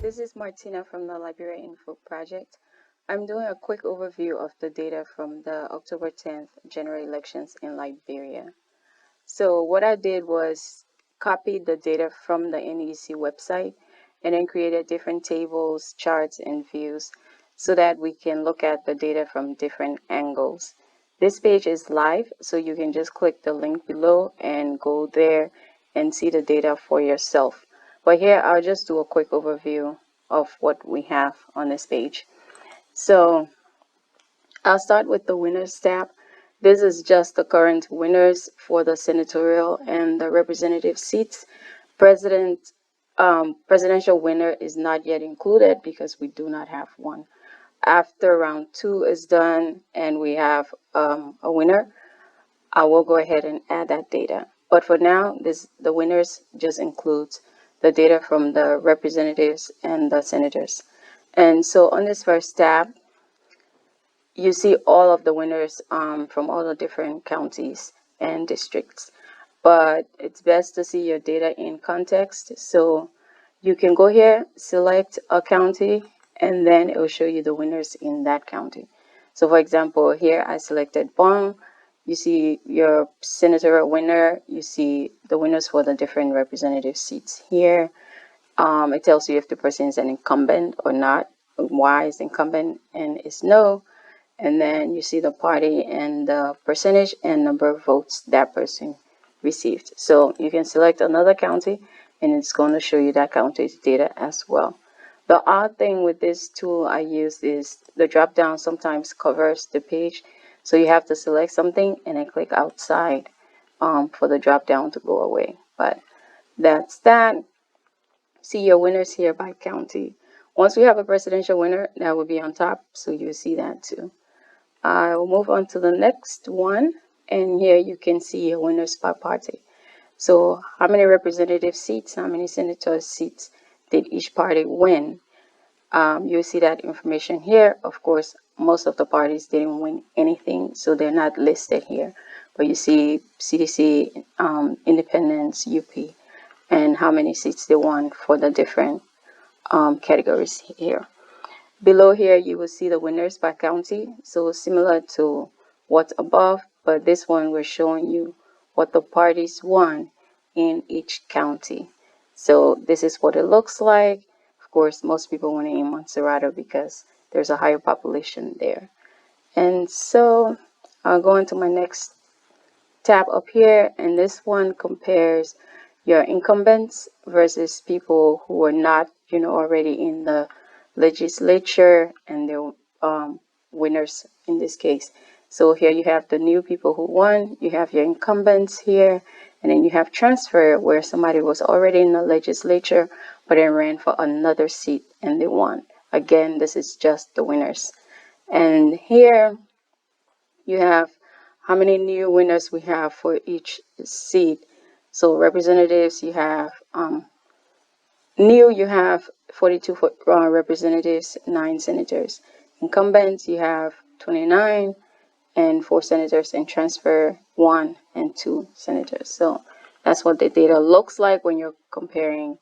This is Martina from the LiberiaInfo project. I'm doing a quick overview of the data from the October 10th general elections in Liberia. So what I did was copy the data from the NEC website and then created different tables, charts, and views so that we can look at the data from different angles. This page is live, so you can just click the link below and go there and see the data for yourself. But here I'll just do a quick overview of what we have on this page. So I'll start with the winners tab. This is just the current winners for the senatorial and the representative seats. Presidential winner is not yet included because we do not have one. After round 2 is done and we have a winner, I will go ahead and add that data. But for now, the winners just includes the data from the representatives and the senators. And so on this first tab, you see all of the winners from all the different counties and districts. But it's best to see your data in context. So you can go here, select a county, and then it will show you the winners in that county. So for example, here I selected Bong. You see your senatorial winner. You see the winners for the different representative seats here. It tells you if the person is an incumbent or not. Why is incumbent and is no. And then you see the party and the percentage and number of votes that person received. So you can select another county and it's going to show you that county's data as well. The odd thing with this tool I use is the drop down sometimes covers the page. So you have to select something and then click outside for the drop down to go away. But that's that. See your winners here by county. Once we have a presidential winner, that will be on top. So you'll see that too. I will move on to the next one. And here you can see your winners by party. So how many representative seats, how many senator seats did each party win? You'll see that information here. Of course, most of the parties didn't win anything, so they're not listed here. But you see CDC, Independence, UP, and how many seats they won for the different categories here. Below here, you will see the winners by county. So similar to what's above, but this one we're showing you what the parties won in each county. So this is what it looks like. Of course, most people win in Montserrat because there's a higher population there. And so I'll go into my next tab up here, and this one compares your incumbents versus people who are not, already in the legislature and the winners in this case. So here you have the new people who won, you have your incumbents here, and then you have transfer where somebody was already in the legislature but then ran for another seat and they won. Again, this is just the winners. And here you have how many new winners we have for each seat. So representatives, you have new, you have 42 representatives, 9 senators. Incumbents, you have 29 and 4 senators, and transfer 1 and 2 senators. So that's what the data looks like when you're comparing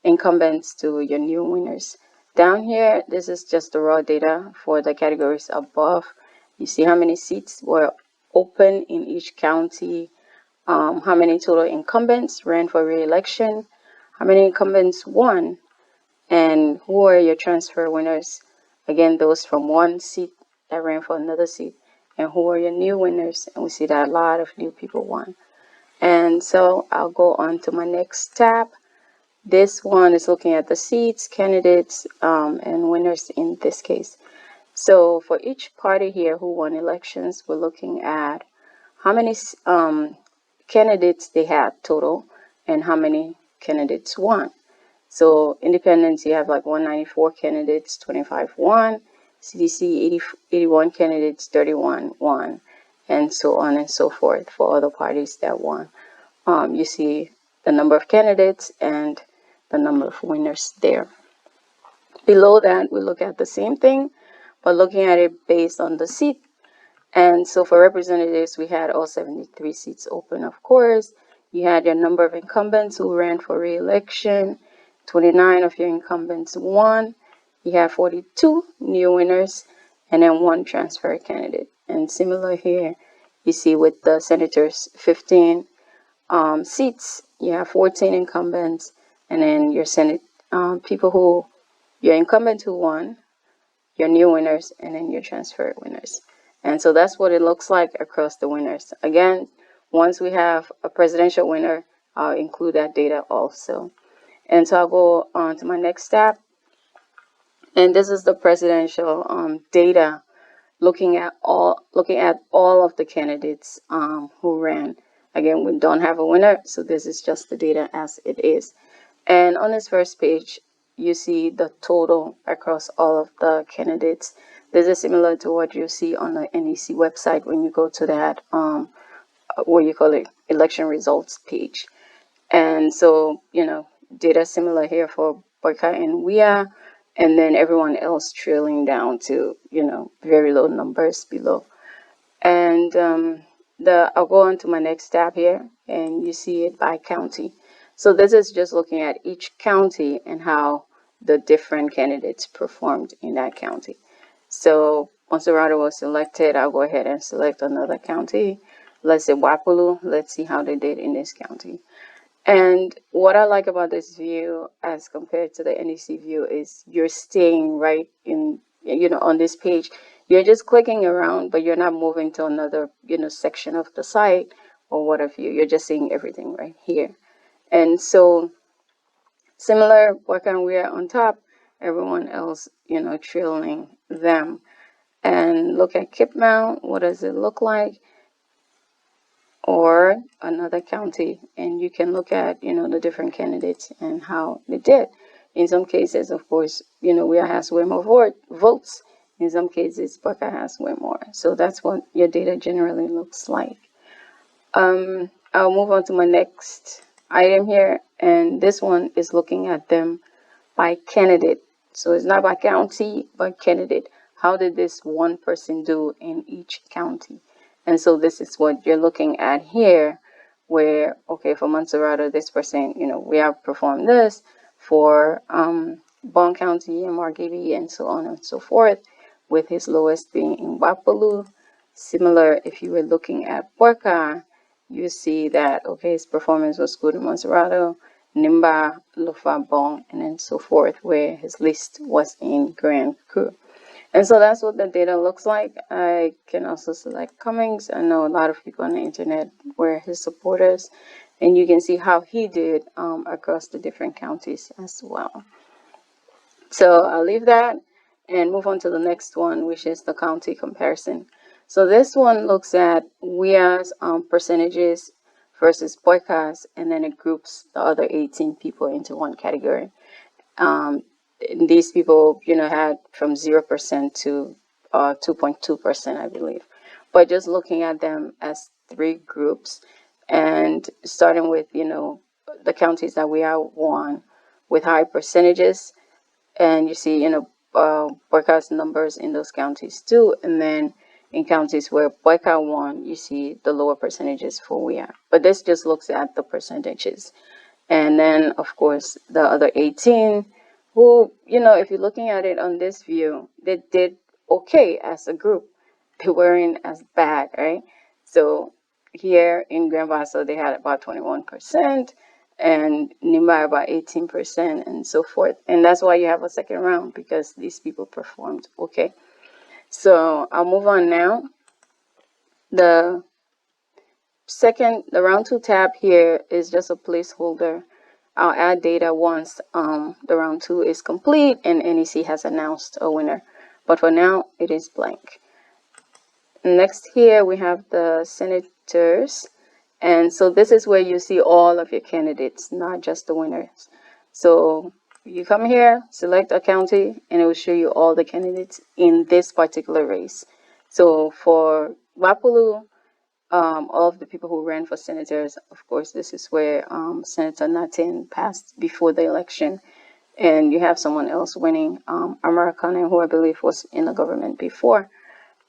incumbents to your new winners. Down here, this is just the raw data for the categories above. You see how many seats were open in each county, how many total incumbents ran for re-election, how many incumbents won, and who are your transfer winners. Again, those from one seat that ran for another seat, and who are your new winners. And we see that a lot of new people won. And so I'll go on to my next tab. This one is looking at the seats, candidates, and winners in this case. So for each party here who won elections, we're looking at how many candidates they had total and how many candidates won. So independents, you have like 194 candidates, 25 won. CDC, 81 candidates, 31 won, and so on and so forth for other parties that won. You see the number of candidates and the number of winners there. Below that, we look at the same thing, but looking at it based on the seat. And so for representatives, we had all 73 seats open, of course. You had your number of incumbents who ran for re-election. 29 of your incumbents won. You have 42 new winners and then one transfer candidate. And similar here, you see with the senators, 15 seats, you have 14 incumbents, and then your Senate people who, your incumbent who won, your new winners, and then your transfer winners. And so that's what it looks like across the winners. Again, once we have a presidential winner, I'll include that data also. And so I'll go on to my next step. And this is the presidential data, looking at all of the candidates who ran. Again, we don't have a winner, so this is just the data as it is. And on this first page, you see the total across all of the candidates. This is similar to what you see on the NEC website when you go to that what you call it, election results page. And so, data similar here for Boyka and Wia, and then everyone else trailing down to, very low numbers below. And I'll go on to my next tab here, and you see it by county. So this is just looking at each county and how the different candidates performed in that county. So once Dorado was selected, I'll go ahead and select another county. Let's say Wapulu. Let's see how they did in this county. And what I like about this view as compared to the NEC view is you're staying right in, on this page. You're just clicking around, but you're not moving to another, section of the site or what have you. You're just seeing everything right here. And so similar, Wakan we're on top, everyone else, trailing them. And look at Kipmount. What does it look like? Or another county, and you can look at the different candidates and how they did. In some cases, of course, Wia has way more votes. In some cases, Baka has way more. So that's what your data generally looks like. I'll move on to my next item here, and this one is looking at them by candidate. So it's not by county, but candidate. How did this one person do in each county? And so this is what you're looking at here, where, okay, for Montserrato, this person, we have performed this. For Bon County and Margibi and so on and so forth, with his lowest being in Wapalu. Similar, if you were looking at Porca, you see that, okay, his performance was good in Montserrato, Nimba, Lufa, Bon, and then so forth, where his list was in Grand Cru. And so that's what the data looks like. I can also select Cummings. I know a lot of people on the internet were his supporters, and you can see how he did across the different counties as well. So I'll leave that and move on to the next one, which is the county comparison. So this one looks at WIA's percentages versus Boyka's, and then it groups the other 18 people into one category. These people, had from 0% to 2.2%, I believe. But just looking at them as three groups, and starting with, the counties that we are won with high percentages, and you see, Boyka's numbers in those counties too, and then in counties where Boyka won, you see the lower percentages for WIA. But this just looks at the percentages. And then, of course, the other 18 who, if you're looking at it on this view, they did okay as a group. They weren't as bad, right? So here in Grand Vaso, they had about 21%, and Nimba about 18%, and so forth. And that's why you have a second round, because these people performed okay. So I'll move on now. The round 2 tab here is just a placeholder. I'll add data once the round 2 is complete and NEC has announced a winner. But for now, it is blank. Next here, we have the senators. And so this is where you see all of your candidates, not just the winners. So you come here, select a county, and it will show you all the candidates in this particular race. So for Wapulu, all of the people who ran for senators, of course, this is where Senator Natin passed before the election, and you have someone else winning, Americana, who I believe was in the government before.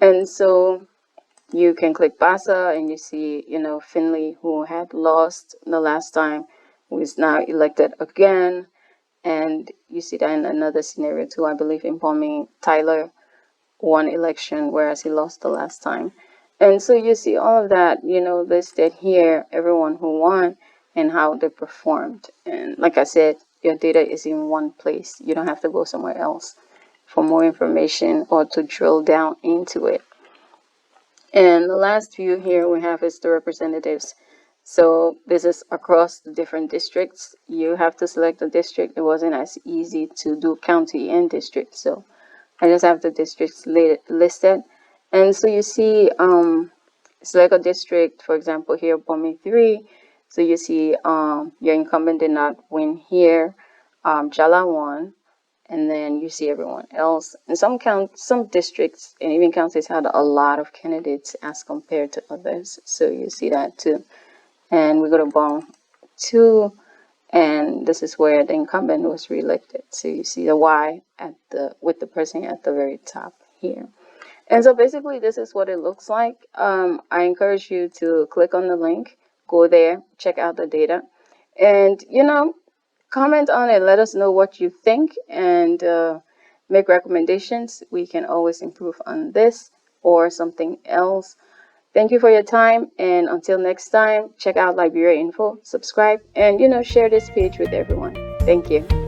And so you can click Basa, and you see, Finley, who had lost the last time, who is now elected again. And you see that in another scenario too. I believe in Pommy, Tyler won election, whereas he lost the last time. And so you see all of that, listed here, everyone who won and how they performed. And like I said, your data is in one place. You don't have to go somewhere else for more information or to drill down into it. And the last view here we have is the representatives. So this is across the different districts. You have to select a district. It wasn't as easy to do county and district. So I just have the districts listed. And so you see, select a district, for example, here, Bomi 3. So you see your incumbent did not win here. Jala won. And then you see everyone else. And some districts and even counties had a lot of candidates as compared to others. So you see that too. And we go to Bong 2. And this is where the incumbent was reelected. So you see the Y with the person at the very top here. And so basically this is what it looks like. I encourage you to click on the link, go there, check out the data, and comment on it. Let us know what you think and make recommendations. We can always improve on this or something else. Thank you for your time, and until next time, check out LiberiaInfo, subscribe, and share this page with everyone. Thank you.